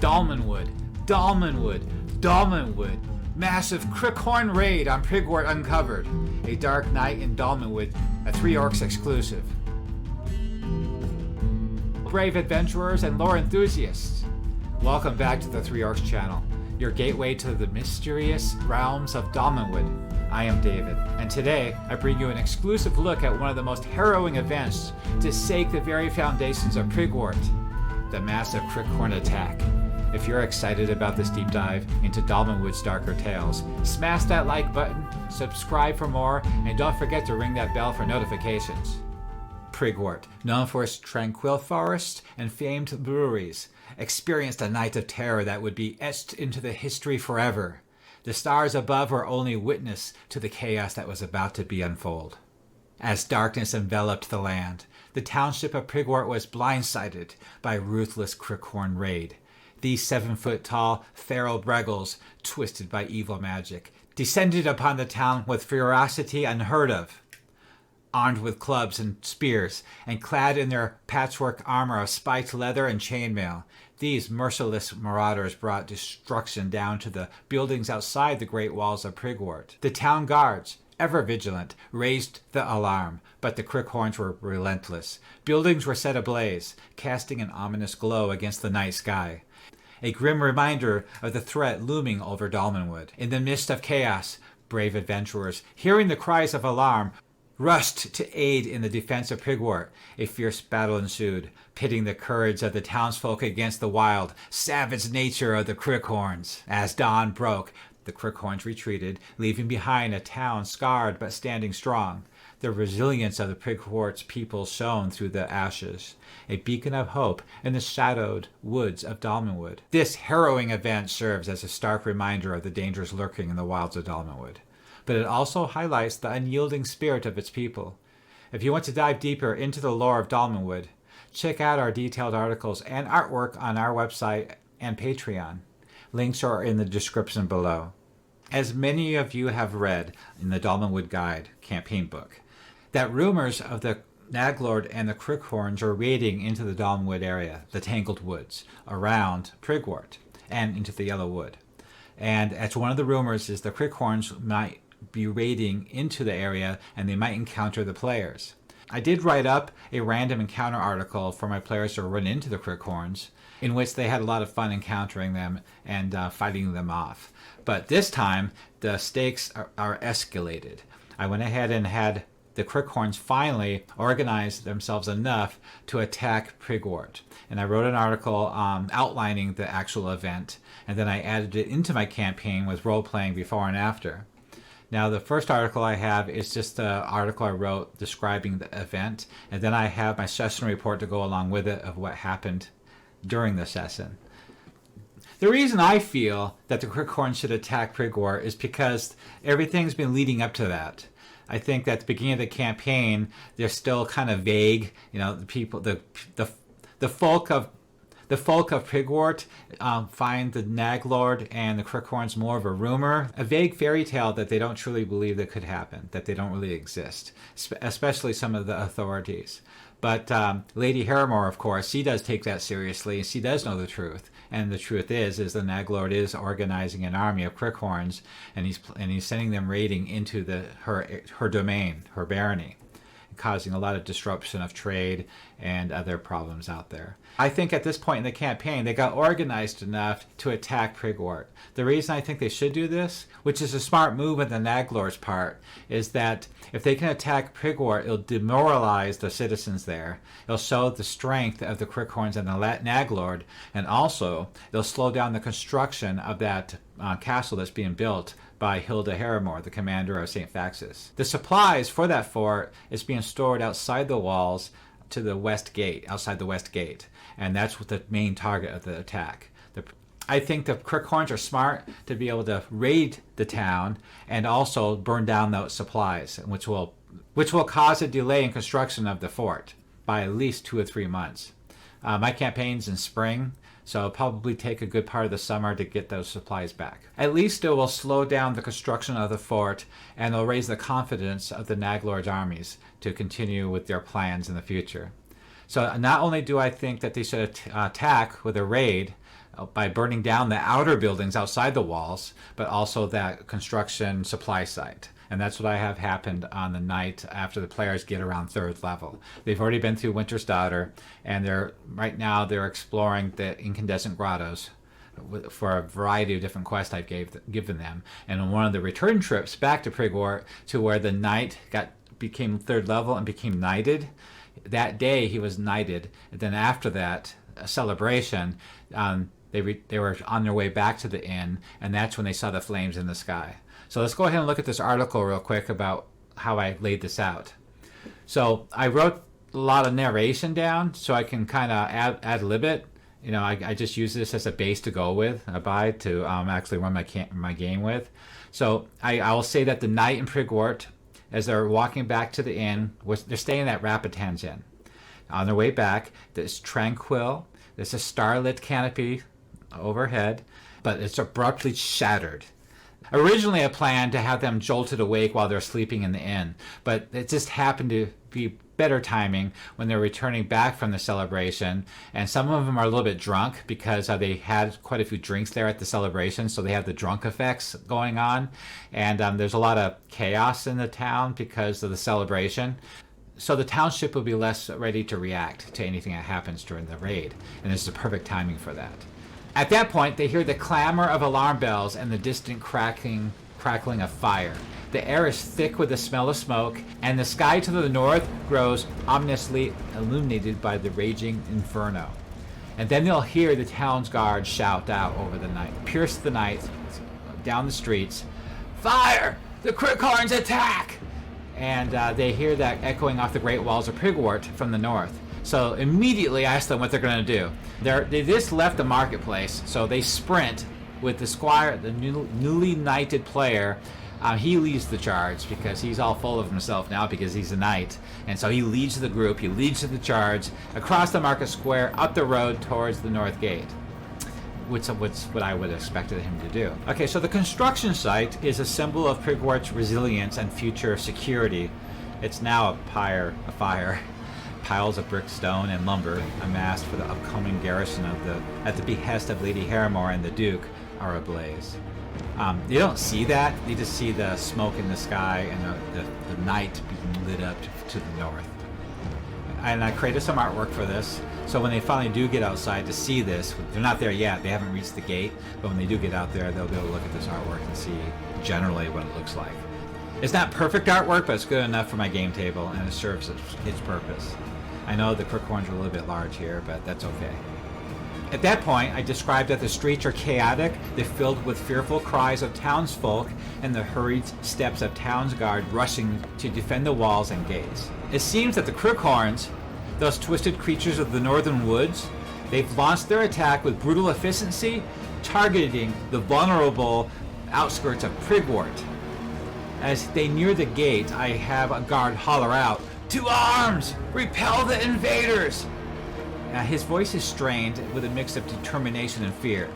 Dolmenwood, Dolmenwood, Dolmenwood. Massive Crookhorn raid on Prigwort uncovered. A dark night in Dolmenwood, a Three Orcs exclusive. Brave adventurers and lore enthusiasts, welcome back to the Three Orcs channel, your gateway to the mysterious realms of Dolmenwood. I am David, and today I bring you an exclusive look at one of the most harrowing events to shake the very foundations of Prigwort, the massive Crookhorn attack. If you're excited about this deep dive into Dolmenwood's darker tales, smash that like button, subscribe for more, and don't forget to ring that bell for notifications. Prigwort, known for its tranquil forests and famed breweries, experienced a night of terror that would be etched into the history forever. The stars above were only witness to the chaos that was about to be unfold. As darkness enveloped the land, the township of Prigwort was blindsided by a ruthless Crookhorn raid. These 7-foot-tall feral Breggles, twisted by evil magic, descended upon the town with ferocity unheard of. Armed with clubs and spears, and clad in their patchwork armor of spiked leather and chainmail, these merciless marauders brought destruction down to the buildings outside the great walls of Prigwort. The town guards, ever vigilant, raised the alarm, but the Crookhorns were relentless. Buildings were set ablaze, casting an ominous glow against the night sky. A grim reminder of the threat looming over Dolmenwood. In the midst of chaos, brave adventurers, hearing the cries of alarm, rushed to aid in the defense of Prigwort. A fierce battle ensued, pitting the courage of the townsfolk against the wild, savage nature of the Crookhorns. As dawn broke, the Crookhorns retreated, leaving behind a town scarred but standing strong. The resilience of the Prigwort's people shone through the ashes, a beacon of hope in the shadowed woods of Dolmenwood. This harrowing event serves as a stark reminder of the dangers lurking in the wilds of Dolmenwood, but it also highlights the unyielding spirit of its people. If you want to dive deeper into the lore of Dolmenwood, check out our detailed articles and artwork on our website and Patreon. Links are in the description below. As many of you have read in the Dolmenwood Guide campaign book, that rumors of the Naglord and the Crookhorns are raiding into the Dolmenwood area, the Tangled Woods, around Prigwort, and into the Yellow Wood. And as one of the rumors is the Crookhorns might be raiding into the area and they might encounter the players. I did write up a random encounter article for my players to run into the Crookhorns, in which they had a lot of fun encountering them and fighting them off. But this time, the stakes are escalated. I went ahead and had the Crookhorns finally organize themselves enough to attack Prigwort. And I wrote an article outlining the actual event, and then I added it into my campaign with role-playing before and after. Now, the first article I have is just the article I wrote describing the event, and then I have my session report to go along with it of what happened during the session. The reason I feel that the Crookhorns should attack Prigwort is because everything's been leading up to that. I think that at the beginning of the campaign, they're still kind of vague. You know, the people, the folk of Prigwort find the Naglord and the Crookhorns more of a rumor, a vague fairy tale that they don't truly believe that could happen, that they don't really exist, especially some of the authorities. But Lady Harrowing, of course, she does take that seriously, and she does know the truth. And the truth is the Naglord is organizing an army of Crookhorns, and he's sending them raiding into her domain, her barony, causing a lot of disruption of trade and other problems out there. I think at this point in the campaign, they got organized enough to attack Prigwort. The reason I think they should do this, which is a smart move on the Naglord's part, is that if they can attack Prigwort, it'll demoralize the citizens there. It'll show the strength of the Crookhorns and the Naglord, and also it'll slow down the construction of that castle that's being built by Hilda Harrowing, the commander of St. Faxus. The supplies for that fort is being stored outside the walls to the west gate, outside the west gate, and that's what the main target of the attack. I think the Crookhorns are smart to be able to raid the town and also burn down those supplies, which will cause a delay in construction of the fort by at least 2 or 3 months. My campaign's in spring, so it'll probably take a good part of the summer to get those supplies back. At least it will slow down the construction of the fort, and it'll raise the confidence of the Naglord's armies to continue with their plans in the future. So not only do I think that they should attack with a raid, by burning down the outer buildings outside the walls, but also that construction supply site. And that's what I have happened on the night after the players get around 3rd level. They've already been through Winter's Daughter, and right now they're exploring the incandescent grottos for a variety of different quests I've given them. And on one of the return trips back to Prigwort, to where the knight became 3rd level and became knighted, that day he was knighted. And then after that celebration, they were on their way back to the inn, and that's when they saw the flames in the sky. So let's go ahead and look at this article real quick about how I laid this out. So I wrote a lot of narration down so I can kind of ad-lib it. You know, I just use this as a base to go with, to actually run my game with. So I will say that the knight in Prigwort, as they're walking back to the inn, they're staying at Rapitan's Inn. On their way back, it's tranquil. There's a starlit canopy overhead, but it's abruptly shattered. Originally, I planned to have them jolted awake while they're sleeping in the inn, but it just happened to be better timing when they're returning back from the celebration, and some of them are a little bit drunk because they had quite a few drinks there at the celebration, so they have the drunk effects going on, and there's a lot of chaos in the town because of the celebration. So the township will be less ready to react to anything that happens during the raid, and this is the perfect timing for that. At that point, they hear the clamor of alarm bells and the distant crackling of fire. The air is thick with the smell of smoke, and the sky to the north grows ominously illuminated by the raging inferno. And then they'll hear the town's guard shout out over the night, pierce the night down the streets, "Fire! The Crookhorns attack!" And they hear that echoing off the great walls of Prigwort from the north. So immediately I ask them what they're going to do. They just left the marketplace, so they sprint with the squire, the newly knighted player. He leads the charge because he's all full of himself now because he's a knight. And so he leads the group, he leads the charge across the market square, up the road towards the north gate. Which what I would have expected him to do. Okay, so the construction site is a symbol of Prigwort's resilience and future security. It's now a fire. Piles of brick, stone, and lumber amassed for the upcoming garrison at the behest of Lady Harrowing and the Duke are ablaze. They don't see that; they just see the smoke in the sky and the night being lit up to the north. And I created some artwork for this, so when they finally do get outside to see this, they're not there yet. They haven't reached the gate, but when they do get out there, they'll be able to look at this artwork and see generally what it looks like. It's not perfect artwork, but it's good enough for my game table, and it serves its purpose. I know the Crookhorns are a little bit large here, but that's okay. At that point, I described that the streets are chaotic, they're filled with fearful cries of townsfolk and the hurried steps of townsguard rushing to defend the walls and gates. It seems that the Crookhorns, those twisted creatures of the northern woods, they've launched their attack with brutal efficiency, targeting the vulnerable outskirts of Prigwort. As they near the gate, I have a guard holler out, "To arms! Repel the invaders!" His voice is strained with a mix of determination and fear.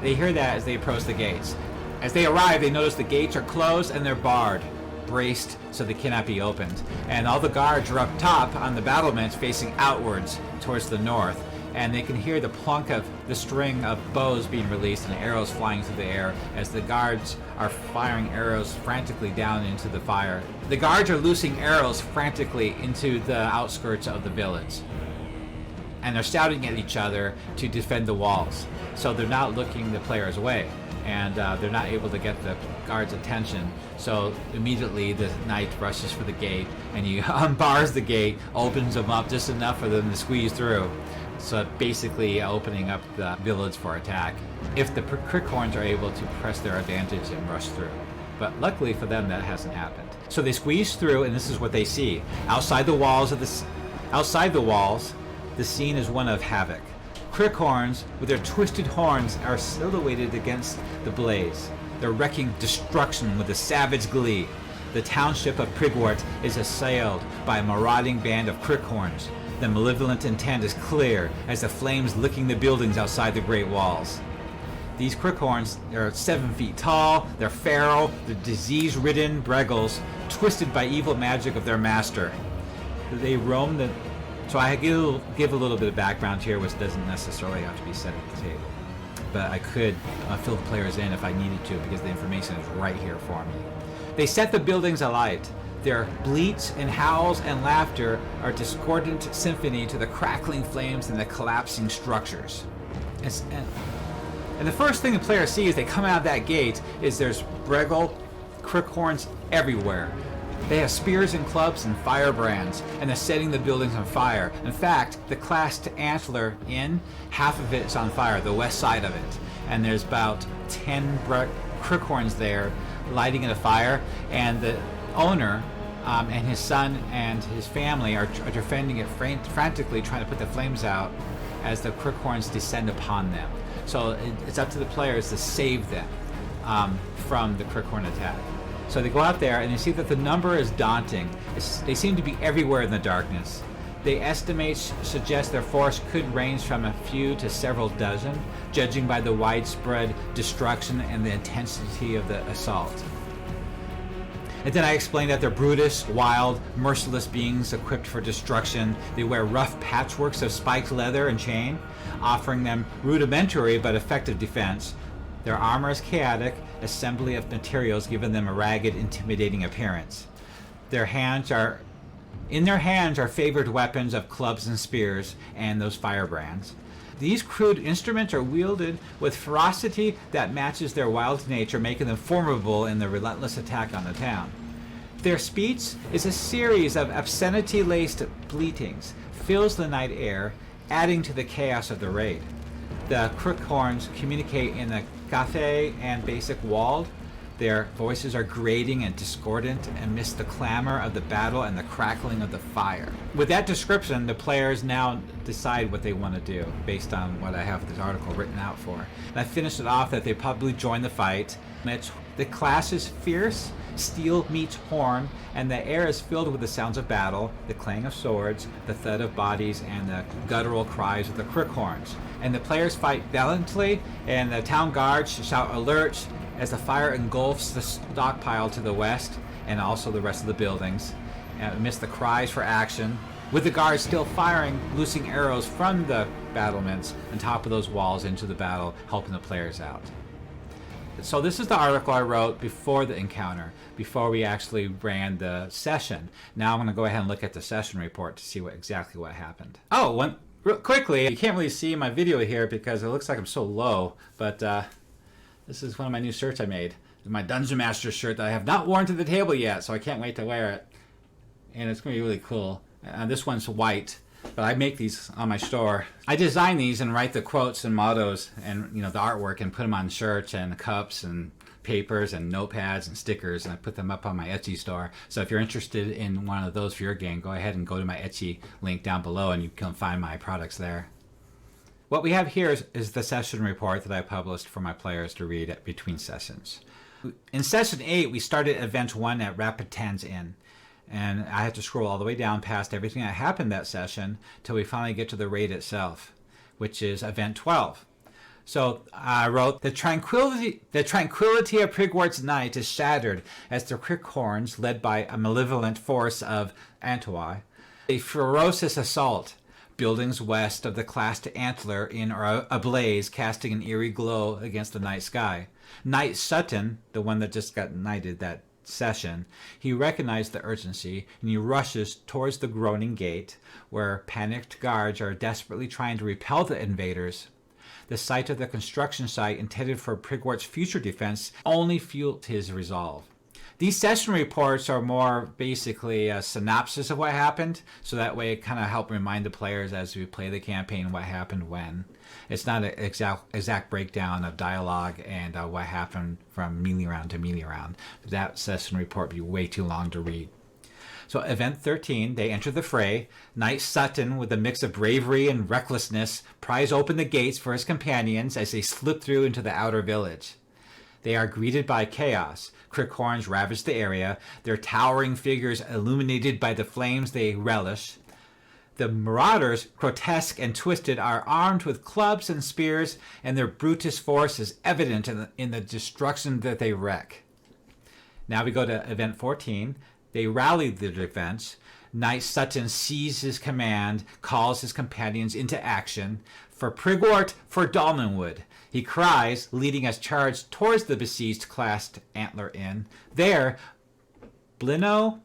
They hear that as they approach the gates. As they arrive, they notice the gates are closed and they're barred, braced so they cannot be opened. And all the guards are up top on the battlements facing outwards towards the north. And they can hear the plunk of the string of bows being released and arrows flying through the air as the guards are firing arrows frantically down into the fire. The guards are loosing arrows frantically into the outskirts of the village. And they're shouting at each other to defend the walls. So they're not looking the players away. And they're not able to get the guards' attention. So immediately the knight rushes for the gate and he unbars the gate, opens them up just enough for them to squeeze through. So basically opening up the village for attack if the Crookhorns are able to press their advantage and rush through. But luckily for them, that hasn't happened. So they squeeze through, and this is what they see. Outside the walls, the scene is one of havoc. Crookhorns, with their twisted horns, are silhouetted against the blaze. They're wreaking destruction with a savage glee. The township of Prigwort is assailed by a marauding band of Crookhorns. The malevolent intent is clear as the flames licking the buildings outside the great walls. These Crookhorns are 7 feet tall, they're feral, they're disease-ridden breggles, twisted by evil magic of their master. They roam So I give a little bit of background here, which doesn't necessarily have to be said at the table. but I could fill the players in if I needed to because the information is right here for me. They set the buildings alight. Their bleats and howls and laughter are a discordant symphony to the crackling flames and the collapsing structures. And the first thing the players see as they come out of that gate is there's Crookhorns everywhere. They have spears and clubs and firebrands, and they're setting the buildings on fire. In fact, the classed Antler Inn, half of it is on fire, the west side of it. And there's about 10 Crookhorns there lighting in a fire, and the owner and his son and his family are defending it frantically, trying to put the flames out as the Crookhorns descend upon them. So it's up to the players to save them from the Crookhorn attack. So they go out there and they see that the number is daunting. They seem to be everywhere in the darkness. They estimates suggest their force could range from a few to several dozen, judging by the widespread destruction and the intensity of the assault. And then I explained that they're brutish, wild, merciless beings equipped for destruction. They wear rough patchworks of spiked leather and chain, offering them rudimentary but effective defense. Their armor is chaotic, assembly of materials giving them a ragged, intimidating appearance. In their hands are favored weapons of clubs and spears and those firebrands. These crude instruments are wielded with ferocity that matches their wild nature, making them formidable in the relentless attack on the town. Their speech is a series of obscenity-laced bleatings, fills the night air, adding to the chaos of the raid. The Crookhorns communicate in the Cathay and basic walled. Their voices are grating and discordant amidst the clamor of the battle and the crackling of the fire. With that description, the players now decide what they want to do based on what I have this article written out for. And I finished it off that they probably join the fight. The class is fierce, steel meets horn, and the air is filled with the sounds of battle, the clang of swords, the thud of bodies, and the guttural cries of the Crookhorns. And the players fight valiantly, and the town guards shout alert as the fire engulfs the stockpile to the west and also the rest of the buildings, amidst the cries for action, with the guards still firing, loosing arrows from the battlements on top of those walls into the battle, helping the players out. So this is the article I wrote before the encounter, before we actually ran the session. Now I'm going to go ahead and look at the session report to see exactly what happened. Oh, real quickly, you can't really see my video here because it looks like I'm so low, but this is one of my new shirts I made. My Dungeon Master shirt that I have not worn to the table yet, so I can't wait to wear it. And it's going to be really cool. This one's white, but I make these on my store. I design these and write the quotes and mottos and the artwork and put them on shirts and cups and papers and notepads and stickers, and I put them up on my Etsy store. So if you're interested in one of those for your game, go ahead and go to my Etsy link down below and you can find my products there. What we have here is the session report that I published for my players to read between sessions. In session 8, we started event 1 at Rapitan's Inn. And I had to scroll all the way down past everything that happened that session till we finally get to the raid itself, which is event 12. So I wrote, the tranquility of Prigwort's night is shattered as the Crookhorns, led by a malevolent force of Antoi, a ferocious assault. Buildings west of the classed Antler Inn are ablaze, casting an eerie glow against the night sky. Knight Sutton, the one that just got knighted that session, he recognized the urgency and he rushes towards the groaning gate where panicked guards are desperately trying to repel the invaders. The sight of the construction site intended for Prigwort's future defense only fueled his resolve. These session reports are more basically a synopsis of what happened, so that way it kind of help remind the players as we play the campaign what happened when. It's not an exact breakdown of dialogue and what happened from melee round to melee round. That session report would be way too long to read. So event 13, they enter the fray. Knight Sutton, with a mix of bravery and recklessness, pries open the gates for his companions as they slip through into the outer village. They are greeted by chaos. Crookhorns ravage the area, their towering figures illuminated by the flames they relish. The marauders, grotesque and twisted, are armed with clubs and spears, and their brutish force is evident in the destruction that they wreak. Now we go to event 14. They rally the defense. Knight Sutton seizes his command, calls his companions into action. For Prigwort, for Dolmenwood. He cries, leading us charged towards the besieged classed antler inn. There, Blino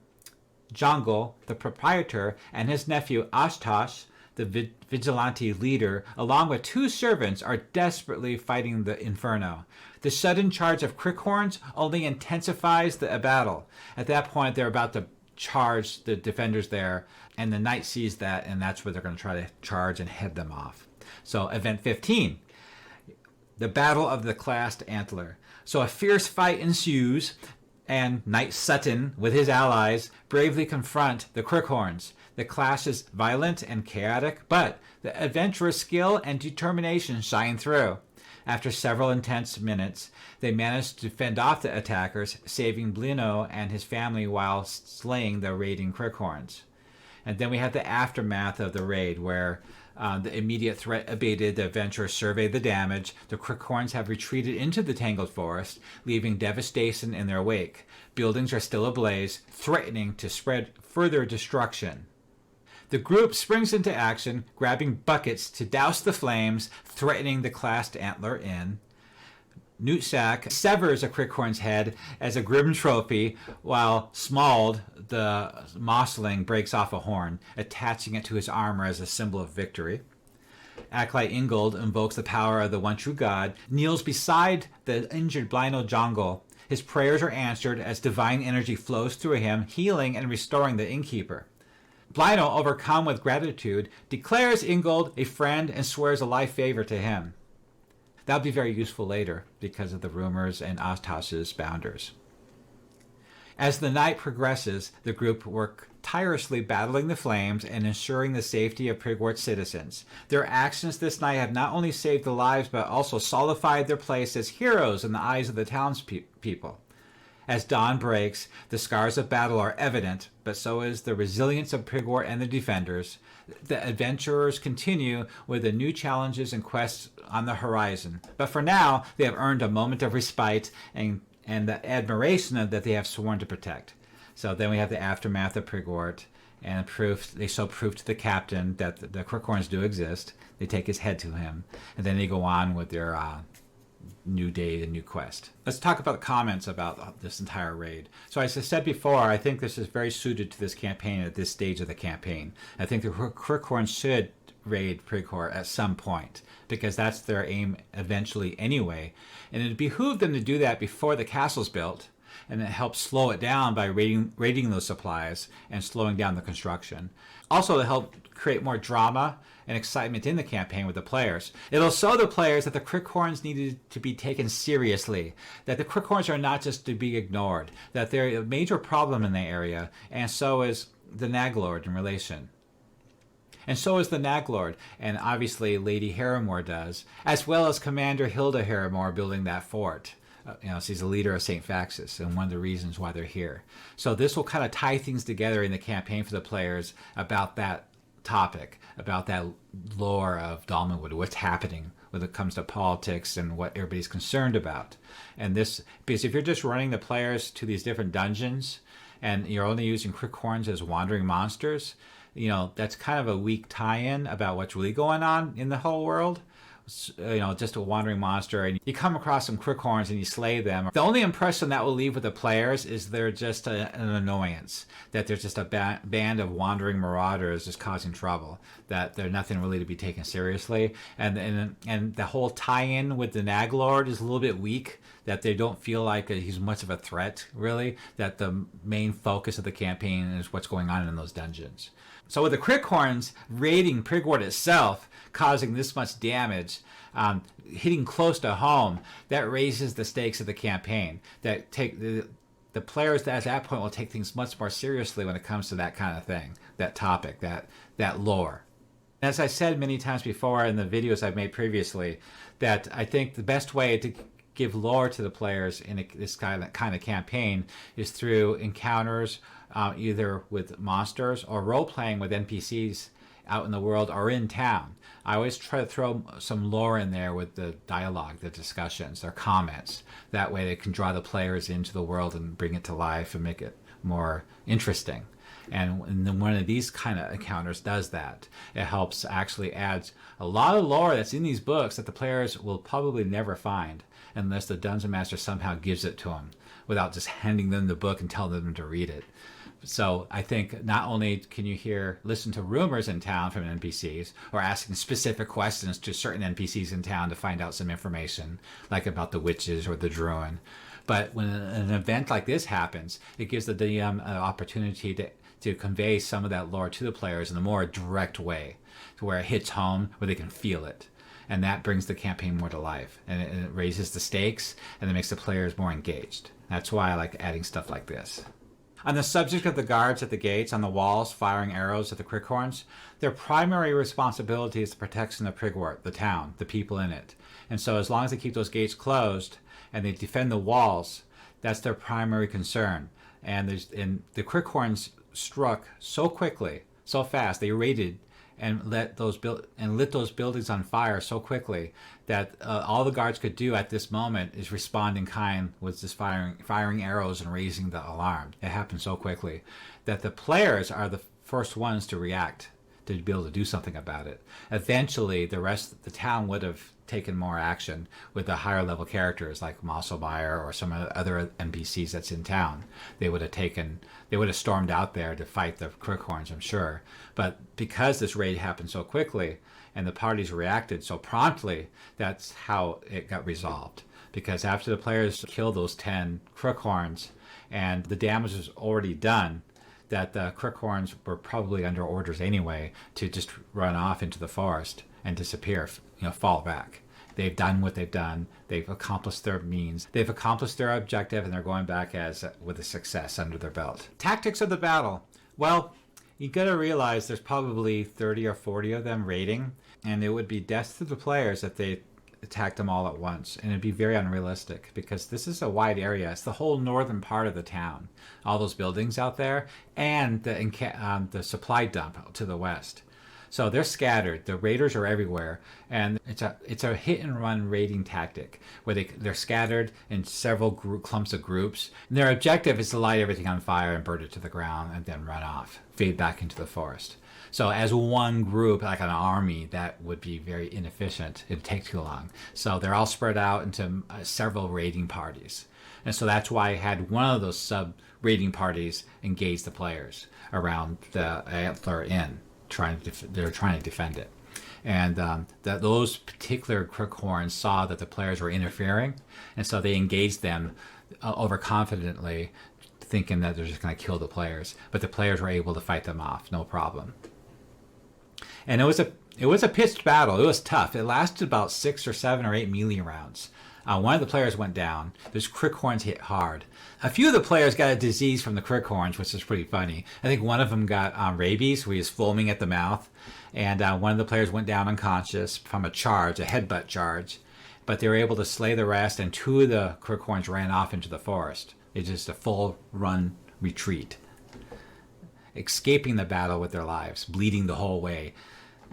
Jungle, the proprietor, and his nephew Ashtosh, the vigilante leader, along with 2 servants, are desperately fighting the inferno. The sudden charge of Crookhorns only intensifies the battle. At that point, they're about to charge the defenders there, and the knight sees that, and that's where they're going to try to charge and head them off. So, event 15, the Battle of the Classed Antler. So a fierce fight ensues, and Knight Sutton, with his allies, bravely confront the Crookhorns. The clash is violent and chaotic, but the adventurer's skill and determination shine through. After several intense minutes, they manage to fend off the attackers, saving Blino and his family while slaying the raiding Crookhorns. And then we have the aftermath of the raid, where the immediate threat abated, the adventurers survey the damage. The Crookhorns have retreated into the tangled forest, leaving devastation in their wake. Buildings are still ablaze, threatening to spread further destruction. The group springs into action, grabbing buckets to douse the flames, threatening the classed antler inn. Nootsack severs a Crookhorn's head as a grim trophy, while Smald, the mossling, breaks off a horn, attaching it to his armor as a symbol of victory. Acolyte Ingold invokes the power of the one true god, kneels beside the injured Blino Jungle. His prayers are answered as divine energy flows through him, healing and restoring the innkeeper. Blino, overcome with gratitude, declares Ingold a friend and swears a life favor to him. That'll be very useful later because of the rumors and Ashtosh's bounders. As the night progresses, the group work tirelessly battling the flames and ensuring the safety of Prigwort citizens. Their actions this night have not only saved the lives but also solidified their place as heroes in the eyes of the townspeople. As dawn breaks, the scars of battle are evident, but so is the resilience of Prigwort and the defenders. The adventurers continue with the new challenges and quests on the horizon. But for now, they have earned a moment of respite and the admiration that they have sworn to protect. So then we have the aftermath of Prigwort, and they show proof to the captain that the Crookhorns do exist. They take his head to him, and then they go on with their new day and new quest. Let's talk about the comments about this entire raid. So as I said before, I think this is very suited to this campaign at this stage of the campaign. I think the Crookhorns should raid Prigwort at some point, because that's their aim eventually anyway. And it behooved them to do that before the castle's built, and it helps slow it down by raiding those supplies and slowing down the construction. Also, to help create more drama and excitement in the campaign with the players. It'll show the players that the Crookhorns needed to be taken seriously, that the Crookhorns are not just to be ignored, that they're a major problem in the area, and so is the Naglord in relation. And so is the Naglord, and obviously Lady Harrowmore does, as well as Commander Hilda Harrowmore building that fort. She's the leader of St. Faxus, and one of the reasons why they're here. So this will kind of tie things together in the campaign for the players about that topic, about that lore of Dolmenwood, what's happening when it comes to politics and what everybody's concerned about. And this, because if you're just running the players to these different dungeons, and you're only using Crookhorns as wandering monsters, that's kind of a weak tie-in about what's really going on in the whole world. Just a wandering monster, and you come across some Crookhorns and you slay them. The only impression that will leave with the players is they're just an annoyance, that there's just a band of wandering marauders just causing trouble, that they're nothing really to be taken seriously. And the whole tie-in with the Naglord is a little bit weak, that they don't feel like he's much of a threat, really, that the main focus of the campaign is what's going on in those dungeons. So with the Crookhorns raiding Prigwort itself, causing this much damage, hitting close to home, that raises the stakes of the campaign. That take the players at that point will take things much more seriously when it comes to that kind of thing, that topic, that lore. As I said many times before in the videos I've made previously, that I think the best way to give lore to the players in this kind of campaign is through encounters, either with monsters or role-playing with NPCs out in the world or in town. I always try to throw some lore in there with the dialogue, the discussions, their comments. That way they can draw the players into the world and bring it to life and make it more interesting. And then one of these kind of encounters does that. It helps actually add a lot of lore that's in these books that the players will probably never find unless the dungeon master somehow gives it to them without just handing them the book and telling them to read it. So I think not only can you listen to rumors in town from NPCs or asking specific questions to certain NPCs in town to find out some information, like about the witches or the druid, but when an event like this happens, it gives the DM an opportunity to convey some of that lore to the players in a more direct way, to where it hits home, where they can feel it. And that brings the campaign more to life, and it raises the stakes, and it makes the players more engaged. That's why I like adding stuff like this. On the subject of the guards at the gates, on the walls, firing arrows at the Crookhorns, their primary responsibility is the protection of Prigwort, the town, the people in it. And so as long as they keep those gates closed and they defend the walls, that's their primary concern. And the Crookhorns struck so quickly, so fast, they raided and lit those buildings on fire so quickly that all the guards could do at this moment is respond in kind with just firing arrows and raising the alarm. It happened so quickly that the players are the first ones to react, to be able to do something about it. Eventually, the rest of the town would have taken more action with the higher level characters like Mosselmeyer or some other NPCs that's in town. They would have stormed out there to fight the Crookhorns, I'm sure. But because this raid happened so quickly and the parties reacted so promptly, that's how it got resolved. Because after the players killed those 10 Crookhorns and the damage was already done, that the Crookhorns were probably under orders anyway to just run off into the forest and disappear, fall back. They've done what they've done. They've accomplished their means. They've accomplished their objective, and they're going back with a success under their belt. Tactics of the battle. Well, you got to realize there's probably 30 or 40 of them raiding, and it would be death to the players if they attacked them all at once, and it'd be very unrealistic because this is a wide area. It's the whole northern part of the town, all those buildings out there, and the supply dump to the west. So they're scattered. The raiders are everywhere, and it's a hit and run raiding tactic where they're scattered in several clumps of groups. And their objective is to light everything on fire and burn it to the ground, and then run off, fade back into the forest. So as one group, like an army, that would be very inefficient. It'd take too long. So they're all spread out into several raiding parties. And so that's why I had one of those sub-raiding parties engage the players around the Antler Inn. They're trying to defend it. And those particular Crookhorns saw that the players were interfering, and so they engaged them overconfidently, thinking that they're just going to kill the players. But the players were able to fight them off, no problem. And it was a pitched battle. It was tough. It lasted about 6 or 7 or 8 melee rounds. One of the players went down. Those Crookhorns hit hard. A few of the players got a disease from the Crookhorns, which is pretty funny. I think one of them got rabies, where he was foaming at the mouth. And one of the players went down unconscious from a headbutt charge. But they were able to slay the rest, and 2 of the Crookhorns ran off into the forest. It's just a full run retreat, escaping the battle with their lives, bleeding the whole way.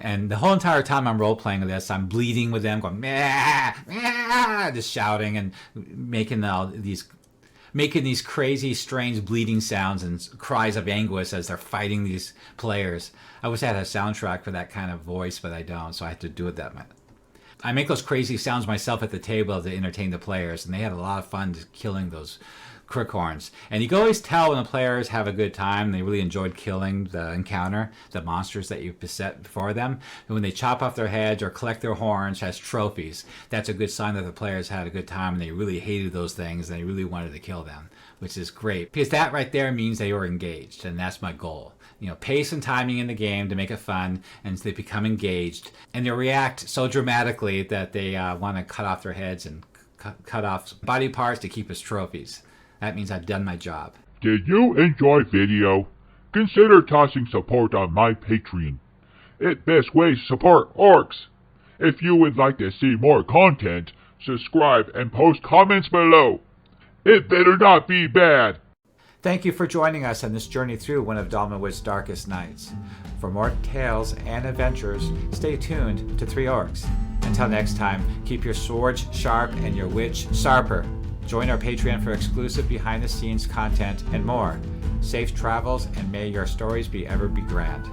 And the whole entire time I'm role-playing this, I'm bleeding with them, going, meh, meh, just shouting and making these crazy, strange bleeding sounds and cries of anguish as they're fighting these players. I wish I had a soundtrack for that kind of voice, but I don't, so I have to do it that way. I make those crazy sounds myself at the table to entertain the players, and they had a lot of fun just killing those Crookhorns. And you can always tell when the players have a good time. They really enjoyed killing the encounter, the monsters that you beset before them. And when they chop off their heads or collect their horns as trophies, that's a good sign that the players had a good time and they really hated those things and they really wanted to kill them, which is great. Because that right there means they were engaged, and that's my goal. Pace and timing in the game to make it fun, and they become engaged. And they react so dramatically that they want to cut off their heads and cut off body parts to keep as trophies. That means I've done my job. Did you enjoy video? Consider tossing support on my Patreon. It best way to support orcs. If you would like to see more content, subscribe and post comments below. It better not be bad. Thank you for joining us on this journey through one of Dolmenwood's darkest nights. For more tales and adventures, stay tuned to 3 Orcs. Until next time, keep your swords sharp and your witch sharper. Join our Patreon for exclusive behind-the-scenes content and more. safe travels, and may your stories be ever be grand.